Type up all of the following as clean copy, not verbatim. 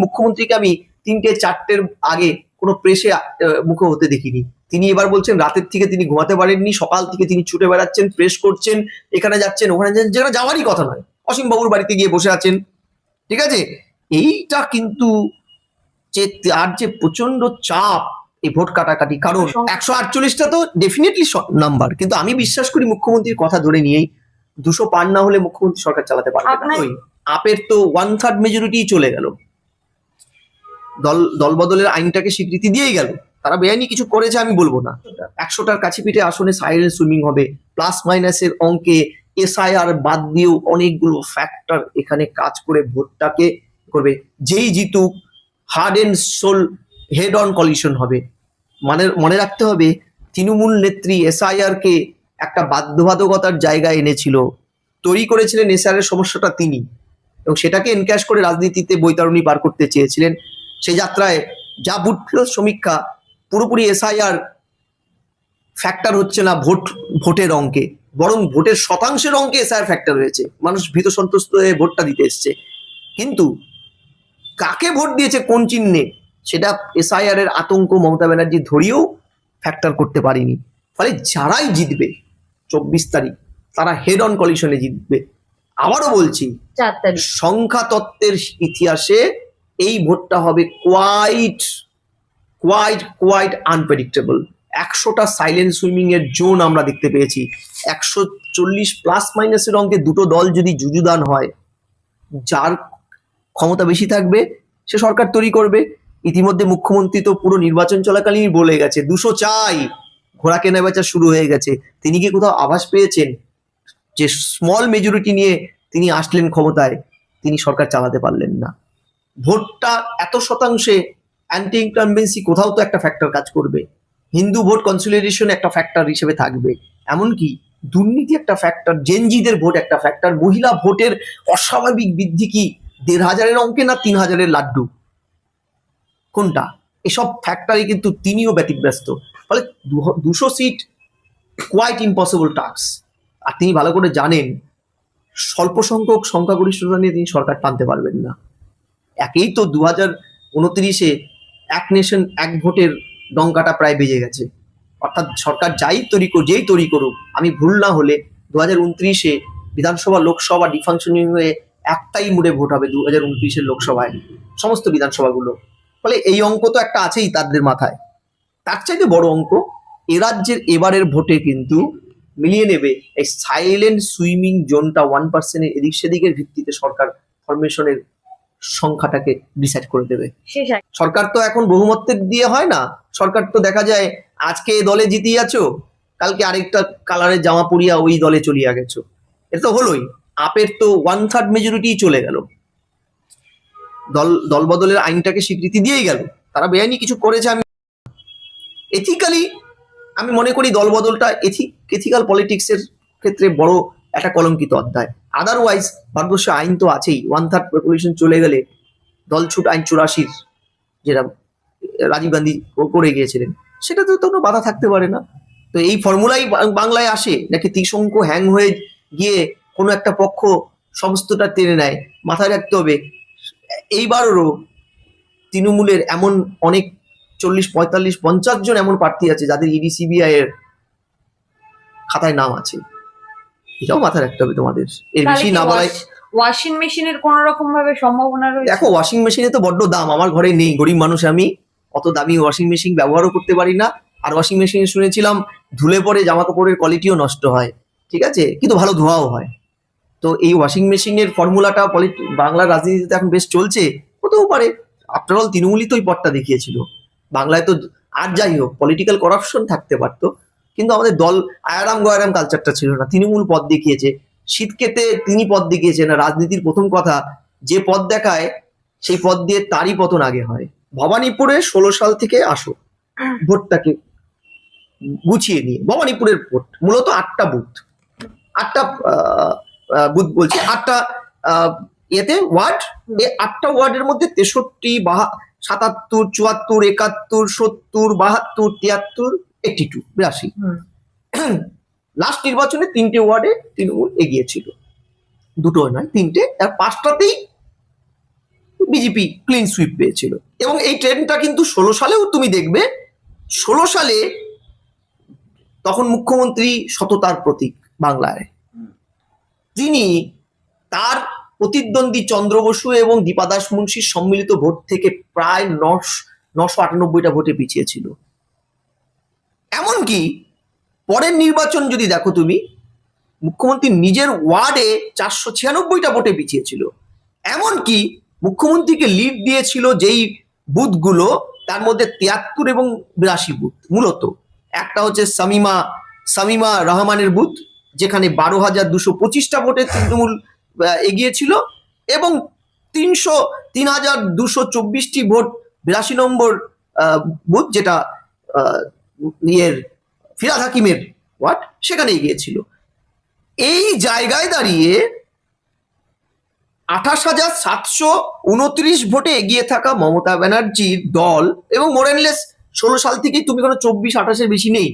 মুখ্যমন্ত্রীকে আমি 3টে-4টের আগে কোনো প্রেসে মুখে হতে দেখিনি। তিনি এবার বলছেন রাতের থেকে তিনি ঘুমাতে পারেননি, সকাল থেকে তিনি ছুটে বেড়াচ্ছেন, প্রেস করছেন, এখানে যাচ্ছেন ওখানে যাচ্ছেন, যেখানে যাওয়ারই কথা নয়। অসীম বাবুর বাড়িতে গিয়ে বসে আছেন, ঠিক আছে। এইটা কিন্তু যে তার যে প্রচন্ড চাপ এই ভোট কাটাকাটি, কারণ 148টা তো ডেফিনেটলি নাম্বার, কিন্তু আমি বিশ্বাস করি মুখ্যমন্ত্রীর কথা ধরে নিয়েই 200 পার না হলে মুখ্যমন্ত্রী সরকার চালাতে পারবে না। ওই আপের তো 1/3 মেজরিটি চলে গেল, দল বদলের আইনটাকে স্বীকৃতি দিয়েই গেল। তারা বেআইনি কিছু করেছে আমি বলবো না। 100টার কাছে পিঠে আসনে সাইলেন্ট সুইমিং হবে, প্লাস মাইনাসের অঙ্কে এসআইআর বাদ দিয়েও অনেকগুলো ফ্যাক্টর এখানে কাজ করে ভোটটাকে করবে। যেই জিতুক hard and soul head on collision হবে। মনে রাখতে হবে তৃণমূল নেত্রী এসআইআর কে একটা বাধ্যবাধকতার জায়গায় এনেছিল, তৈরি করেছিলেন এসআইআর এর সমস্যাটা তিনি, এবং সেটাকে এনক্যাশ করে রাজনীতিতে বৈতরণী পার করতে চেয়েছিলেন। সেই যাত্রায় যা বুথ সমীক্ষা পুরোপুরি এসআইআর ফ্যাক্টর হচ্ছে না ভোটের অঙ্কে, বরং ভোটের শতাংশের অঙ্কে এসআইআর ফ্যাক্টর হয়েছে। মানুষ ভীত সন্ত্রস্ত হয়ে ভোটটা দিতে এসছে, কিন্তু কাকে ভোট দিয়েছে কোন চিহ্নে সেটা এসআইআর এর আতঙ্ক মমতা ব্যানার্জি ধরিয়েও ফ্যাক্টর করতে পারেনি। ফলে যারাই জিতবে 24 তারিখ তারা হেড অন কলিশনে জিতবে। আবারও বলছি, 4 তারিখ সংখ্যা তত্ত্বের ইতিহাসে এই ভোটটা হবে কোয়াইট আনপ্রেডিক্টেবল। 100টা সাইলেন্ট সুইমিং এর জোন আমরা দেখতে পেয়েছি। 140 প্লাস মাইনাসের অঙ্কে দুটো দল যদি যুযুদান হয়, যার ক্ষমতা বেশি থাকবে সে সরকার তৈরি করবে। ইতিমধ্যে মুখ্যমন্ত্রী তো পুরো নির্বাচন চলাকালীনই বলে গেছে 200 চাই, ঘোড়া কেনা বেচা শুরু হয়ে গেছে। তিনি কি কোথাও আভাস পেয়েছেন যে স্মল মেজরিটি নিয়ে তিনি আসলেন ক্ষমতায়, তিনি সরকার চালাতে পারলেন না? ভোটটা এত শতাংশে অ্যান্টি ইনকামবেন্সি কোথাও তো একটা ফ্যাক্টর কাজ করবে, হিন্দু ভোট কনসলিডেশন একটা ফ্যাক্টর হিসেবে থাকবে, এমনকি দুর্নীতি একটা ফ্যাক্টর, জেনজিদের ভোট একটা ফ্যাক্টর, মহিলা ভোটের অস্বাভাবিক বৃদ্ধি কি 1,500-এর অঙ্কে না 3,000-এর লাড্ডু, কোনটা? এসব ফ্যাক্টরে কিন্তু তিনিও ব্যতিব্যস্ত। ফলে 200 সিট কোয়াইট ইম্পসিবল টাস্ক। আর তিনি ভালো করে জানেন স্বল্প সংখ্যক সংখ্যাগরিষ্ঠতা নিয়ে তিনি সরকার টানতে পারবেন না। একেই তো 2029-এ এক নেশন এক ভোটের ডঙ্কাটা প্রায় বেজে গেছে। অর্থাৎ সরকার যেই তৈরি করুক, আমি ভুল না হলে 2029-এ বিধানসভা লোকসভা ডিফাংশনিং হয়ে একটাই মুডে ভোট হবে 2029-এর লোকসভায়, সমস্ত বিধানসভাগুলো। ফলে এই অঙ্ক তো একটা আছেই তাদের মাথায়। তার চাইতে বড় অঙ্ক এ রাজ্যের এবারের ভোটে কিন্তু মিলিয়ে নেবে এই সাইলেন্ট সুইমিং জোনটা 1% এদিক সেদিকের ভিত্তিতে সরকার ফরমেশনের সংখ্যাটাকে ডিসাইড করে দেবে। সরকার তো এখন বহুমতের দিয়ে হয় না, সরকার তো দেখা যায় আজকে এ দলে জিতিয়ে আছো, কালকে আরেকটা কালারের জামা পরিয়া ওই দলে চলিয়া গেছো। এটা তো হলোই, আপের তো 1/3 মেজরিটি চলে গেল, দল বদলের আইনটাকে স্বীকৃতি দিয়েই গেল। তারা বেআইনি কিছু করেছে আমি এথিক্যালি আমি মনে করি দল বদলটা এথিক্যাল পলিটিক্সের ক্ষেত্রে বড় একটা কলঙ্কিত অধ্যায়। আদারওয়াইজ ভারতবর্ষে আইন তো আছেই, 1/3 পপুলেশন চলে গেলে দলছুট আইন 84 যেটা রাজীব গান্ধী করে গিয়েছিলেন, সেটা তো কোনো বাধা থাকতে পারে না। তো এই ফর্মুলাই বাংলায় আসে নাকি ত্রিশঙ্ক হ্যাং হয়ে গিয়ে কোনো একটা পক্ষ সমস্তটা টেনে নেয়? মাথায় রাখতে হবে এইবারও তৃণমূলের এমন অনেক 40, 45, 50 জন এমন প্রার্থী আছে যাদের ইডি সিবিআই এর খাতায় নাম আছে, এটাও মাথায় রাখতে হবে তোমাদের। এর বেশি না বলাই। ওয়াশিং মেশিনের কোন রকম ভাবে সম্ভাবনা রয়েছে? দেখো, ওয়াশিং মেশিনে তো বড্ড দাম, আমার ঘরে নেই, গরিব মানুষ আমি, অত দামি ওয়াশিং মেশিন ব্যবহারও করতে পারি না। আর ওয়াশিং মেশিনে শুনেছিলাম ধুলে পরে জামা কাপড়ের কোয়ালিটিও নষ্ট হয়, ঠিক আছে, কিন্তু ভালো ধোয়াও হয়। তো এই ওয়াশিং মেশিনের ফর্মুলাটা বাংলার রাজনীতিতে এখন বেশ চলছে, হতেও পারে। আফটার অল তৃণমূলই তো ওই পথটা দেখিয়েছিল বাংলায়। তো আর যাই হোক, পলিটিক্যাল করাপশন থাকতে পারতো, কিন্তু আমাদের দল আয়ারাম গয়ারাম কালচারটা ছিল না। তৃণমূল পথ দেখিয়েছে, শীতকেতে তিনি পথ দেখিয়েছে না। রাজনীতির প্রথম কথা, যে পথ দেখায় সেই পথ দিয়ে তারই পতন আগে হয়। ভবানীপুরে 16 সাল থেকে আসো, ভোটটাকে গুছিয়ে নিয়ে। ভবানীপুরের ভোট মূলত 8টা বুথ, 8টা বুথ বলছি, 8টা এতে ওয়ার্ড। এই 8টা ওয়ার্ডের মধ্যে 63, 77, 74, 71, 70, 72, 73, 82, 82। লাস্ট নির্বাচনে 3টে ওয়ার্ডে তৃণমূল এগিয়ে ছিল, 2টো নয় 3টে, আর 5টাতেই বিজেপি ক্লিন সুইপ পেয়েছিল। এবং এই ট্রেন্ডটা কিন্তু 16 সালেও তুমি দেখবে, 16 সালে তখন মুখ্যমন্ত্রী সততার প্রতীক বাংলায়, তিনি তার প্রতিদ্বন্দ্বী চন্দ্র বসু এবং দীপা দাস মুন্সির সম্মিলিত ভোট থেকে প্রায় 998টা ভোটে পিছিয়ে ছিল। এমনকি পরের নির্বাচন যদি দেখো তুমি, মুখ্যমন্ত্রী নিজের ওয়ার্ডে 496টা ভোটে পিছিয়ে ছিল। এমনকি মুখ্যমন্ত্রীকে লিড দিয়েছিল যেই বুথগুলো, তার মধ্যে 73 এবং 82 বুথ। মূলত একটা হচ্ছে সামিমা রহমানের বুথ, যেখানে 12,225টা ভোটে তৃণমূল এগিয়ে ছিল, এবং 3,224টি ভোট 82 নম্বর বুথ, যেটা ফিরহাদ হাকিমের ওয়ার্ড, সেখানে এগিয়েছিল। এই জায়গায় দাঁড়িয়ে 28,729 ভোটে এগিয়ে থাকা মমতা ব্যানার্জির দল, এবং মোরেনলেস 16 সাল থেকেই তুমি কোনো 24-28-এর বেশি নেই।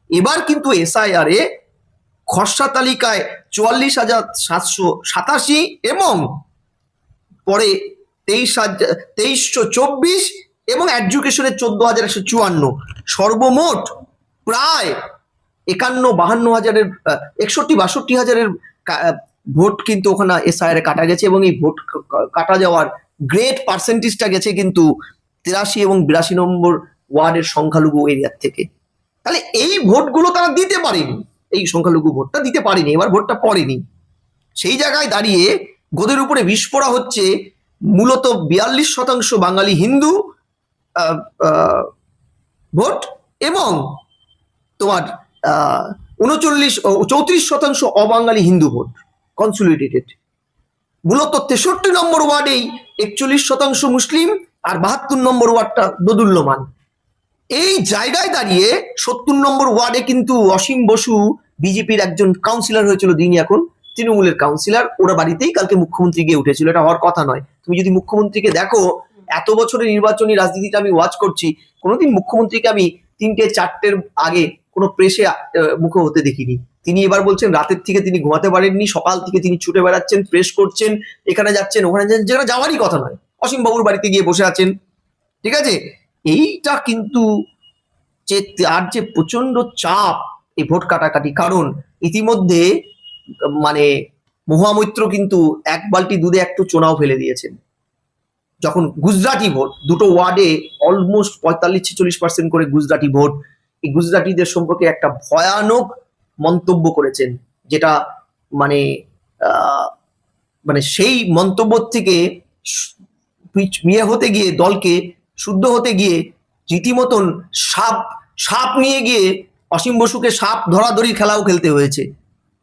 এবার কিন্তু এসআইআর এ খসড়া তালিকায় 44,787 এবং পরে 23,24 এবং এডুকেশনে 14,154, সর্বমোট প্রায় 61-62 হাজারের ভোট কিন্তু ওখানে এসআইআর এ কাটা গেছে। এবং এই ভোট কাটা যাওয়ার গ্রেট পার্সেন্টেজটা গেছে কিন্তু 83 এবং 82 নম্বর ওয়ার্ডের সংখ্যালঘু এরিয়ার থেকে। তাহলে এই ভোটগুলো তারা দিতে পারেনি, এই সংখ্যালঘু ভোটটা দিতে পারেনি, এবার ভোটটা পড়েনি। সেই জায়গায় দাঁড়িয়ে গোদের উপরে বিস্ফোরা হচ্ছে মূলত 42% বাঙালি হিন্দু ভোট এবং তোমার 34% অবাঙালি হিন্দু ভোট কনসলিডেটেড। মূলত 63 নম্বর ওয়ার্ডেই 41% মুসলিম আর 72 নম্বর ওয়ার্ডটা দোদুল্যমান। এই জায়গায় দাঁড়িয়ে 70 নম্বর ওয়ার্ডে কিন্তু অসীম বসু বিজেপির একজন কাউন্সিলর হয়েছিল, যিনি এখন তৃণমূলের কাউন্সিলর। ওরা বাড়িতেই কালকে মুখ্যমন্ত্রী গিয়ে উঠেছিল, এটা হওয়ার কথা নয়। তুমি যদি মুখ্যমন্ত্রীকে দেখো, এত বছরের নির্বাচনী রাজনীতিটা আমি ওয়াচ করছি, কোনোদিন মুখ্যমন্ত্রীকে আমি 3-4টের আগে কোনো প্রেসে মুখ হতে দেখিনি। তিনি এবার বলছেন রাতের থেকে তিনি ঘুমাতে পারেননি, সকাল থেকে তিনি ছুটে বেড়াচ্ছেন, প্রেস করছেন, এখানে যাচ্ছেন ওখানে যাচ্ছেন, যেখানে যাওয়ারই কথা নয়। অসীম বাবুর বাড়িতে গিয়ে বসে আছেন, ঠিক আছে। এইটা কিন্তু যে তার যে প্রচন্ড চাপ এই ভোট কাটাকাটি, কারণ ইতিমধ্যে মানে মহামৈত্র কিন্তু এক বালতি দুধে একটু চোনাও ফেলে দিয়েছেন। যখন গুজরাটি ভোট, দুটো ওয়ার্ডে অলমোস্ট 45-46% করে গুজরাটি ভোট, এই গুজরাটিদের সম্পর্কে একটা ভয়ানক মন্তব্য করেছেন, যেটা মানে সেই মন্তব্য থেকে হতে গিয়ে, দলকে শুদ্ধ হতে গিয়ে রীতিমতন সাপ নিয়ে গিয়ে অসীম বসুকে সাপ ধরাধরি খেলাও খেলতে হয়েছে।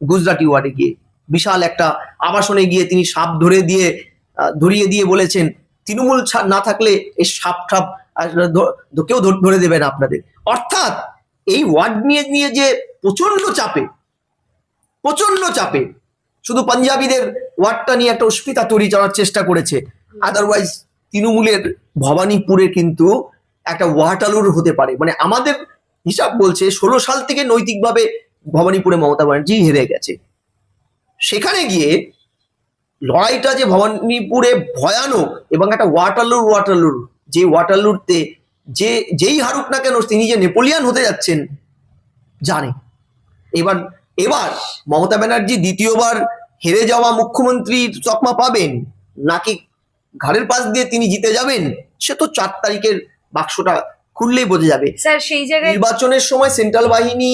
গুজরাটি ওয়ার্ডে গিয়ে বিশাল একটা আবাসনে গিয়ে তিনি সাপ ধরিয়ে দিয়ে বলেছেন, তৃণমূল না থাকলে এই সাপ কেউ ধরে দেবে না আপনাদের। অর্থাৎ এই ওয়ার্ড নিয়ে যে প্রচন্ড চাপে শুধু পাঞ্জাবিদের ওয়ার্ডটা নিয়ে একটা অস্মিতা তৈরি করার চেষ্টা করেছে। আদারওয়াইজ তৃণমূলের ভবানীপুরে কিন্তু একটা ওয়াটালুর হতে পারে। মানে আমাদের হিসাব বলছে 16 সাল থেকে নৈতিকভাবে ভবানীপুরে মমতা ব্যানার্জি হেরে গেছে। সেখানে গিয়ে লড়াইটা যে ভবানীপুরে ভয়ানক, এবং একটা ওয়াটারলুর যে ওয়াটারলুরতে যেই হারুক না কেন তিনি যে নেপোলিয়ান হতে যাচ্ছেন জানে। এবার মমতা ব্যানার্জি দ্বিতীয়বার হেরে যাওয়া মুখ্যমন্ত্রীর তকমা পাবেন, নাকি ঘাড়ের পাশ দিয়ে তিনি জিতে যাবেন, সে তো 4 তারিখের বাক্সটা খুললেই বোঝা যাবে। স্যার সেই জায়গায় নির্বাচনের সময় সেন্ট্রাল বাহিনী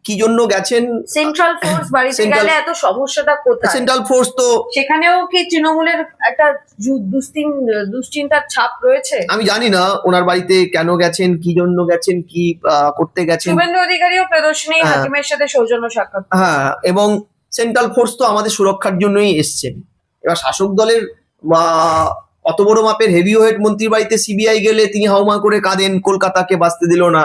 কি জন্য গেছেন, সেন্ট্রাল ফোর্স বাড়িতে গেলে এত সমস্যাটা কোথায়? সেন্ট্রাল ফোর্স তো সেখানেও কি তৃণমূলের একটা দুশ্চিন্তার ছাপ রয়েছে? আমি জানি না ওনার বাড়িতে কেন গেছেন, কি জন্য গেছেন, কি করতে গেছেন। শুভেন্দু অধিকারীও প্রদর্শনী হাকিমের সাথে সৌজন্য সাক্ষাৎ, হ্যাঁ, এবং সেন্ট্রাল ফোর্স তো আমাদের সুরক্ষার জন্যই এসছেন। এবার শাসক দলের অত বড় মাপের হেভিওয়েট মন্ত্রীর বাড়িতে সিবিআই গেলে তিনি হাউমা করে কাঁদেন, কলকাতাকে বাঁচতে দিল না।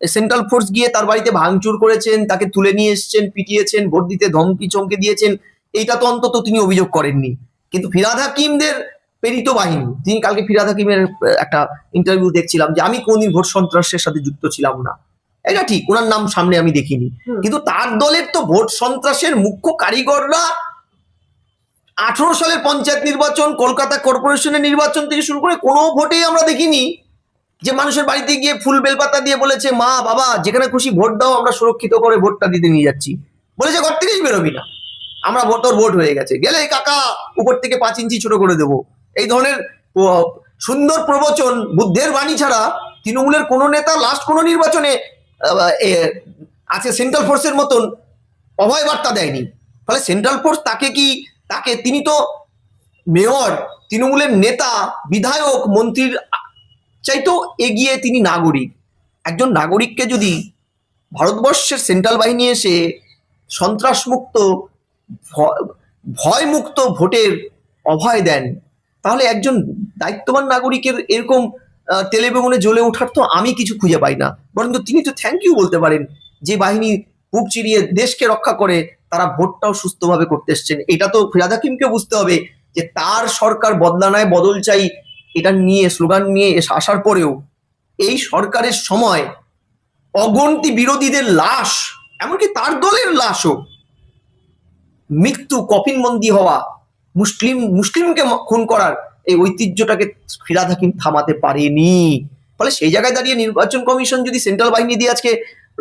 সেন্ট্রাল ফোর্স গিয়ে তার বাড়িতে ভাঙচুর করেছেন, তাকে তুলে নিয়ে এসছেন, পিটিয়েছেন, ভোট দিতে ধমকি চমকে দিয়েছেন, এইটা তো অন্তত তিনি অভিযোগ করেননি। কিন্তু ফিরহাদ হাকিমদের প্রেরিত বাহিনী, তিনি কালকে ফিরহাদ হাকিমের একটা ইন্টারভিউ দেখছিলাম যে আমি কোনদিন ভোট সন্ত্রাসের সাথে যুক্ত ছিলাম না, এটা ঠিক, ওনার নাম সামনে আমি দেখিনি, কিন্তু তার দলের তো ভোট সন্ত্রাসের মুখ্য কারিগররা সালের পঞ্চায়েত নির্বাচন, কলকাতা কর্পোরেশনের নির্বাচন থেকে শুরু করে কোনো ভোটেই আমরা দেখিনি যে মানুষের বাড়িতে গিয়ে ফুল বেলপাতা দিয়ে বলেছে মা বাবা যেখানে খুশি ভোট দাও, আমরা সুরক্ষিত করে ভোটটা দিতে নিয়ে যাচ্ছি। বলেছে ঘর থেকেই বেরোবি না, আমরা তোর ভোট হয়ে গেছে, গেলে কাকা উপর থেকে 5 ইঞ্চি ছোট করে দেবো। এই ধরনের সুন্দর প্রবচন, বুদ্ধের বাণী ছাড়া তৃণমূলের কোনো নেতা লাস্ট কোনো নির্বাচনে আছে সেন্ট্রাল ফোর্সের মতন অভয় বার্তা দেয়নি। ফলে সেন্ট্রাল ফোর্স তাকে তিনি তো মেয়র, তৃণমূলের নেতা, বিধায়ক, মন্ত্রীর চাইতেও এগিয়ে তিনি নাগরিক। একজন নাগরিককে যদি ভারতবর্ষের সেন্ট্রাল বাহিনী এসে সন্ত্রাসমুক্ত, ভয়মুক্ত ভোটের অভয় দেন, তাহলে একজন দায়িত্ববান নাগরিকের এরকম তেলে বেগুনে জ্বলে ওঠার তো আমি কিছু খুঁজে পাই না। বরং তিনি তো থ্যাংক ইউ বলতে পারেন যে বাহিনী বুক চিরিয়ে দেশকে রক্ষা করে তারা ভোটটাও সুস্থভাবে করতে এসছেন। এটা তো ফিরহাদ হাকিমকে বুঝতে হবে যে তার সরকার বদলা নয় বদল চাই এটা নিয়ে স্লোগান নিয়ে আসার পরেও এই সরকারের সময় অগণিত বিরোধীদের লাশ, এমনকি তার দলের লাশও মৃত্যু, কফিনবন্দি হওয়া, মুসলিমকে খুন করার এই ঐতিহ্যটাকে ফিরহাদ হাকিম থামাতে পারেনি। ফলে সেই জায়গায় দাঁড়িয়ে নির্বাচন কমিশন যদি সেন্ট্রাল বাহিনী দিয়ে আজকে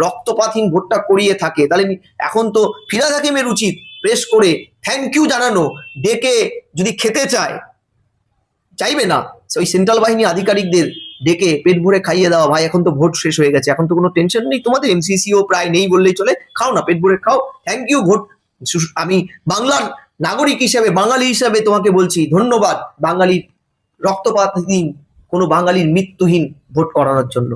রক্তপাতহীন ভোটটা করিয়ে থাকে, তাহলে এখন তো ফিরহাদ হাকিমের উচিত প্রেস করে থ্যাংক ইউ জানানো। ডেকে যদি খেতে চাইবে না, ওই সেন্ট্রাল বাহিনী আধিকারিকদের ডেকে পেট ভরে খাইয়ে দেওয়া, ভাই এখন তো ভোট শেষ হয়ে গেছে, এখন তো কোনো টেনশন নেই তোমাদের, এমসিসিও প্রায় নেই বললেই চলে, খাও না, পেট ভরে খাও, থ্যাংক ইউ ভোট। আমি বাংলার নাগরিক হিসাবে, বাঙালি হিসাবে তোমাকে বলছি ধন্যবাদ বাঙালির রক্তপাতহীন, কোনো বাঙালির মৃত্যুহীন ভোট করানোর জন্য।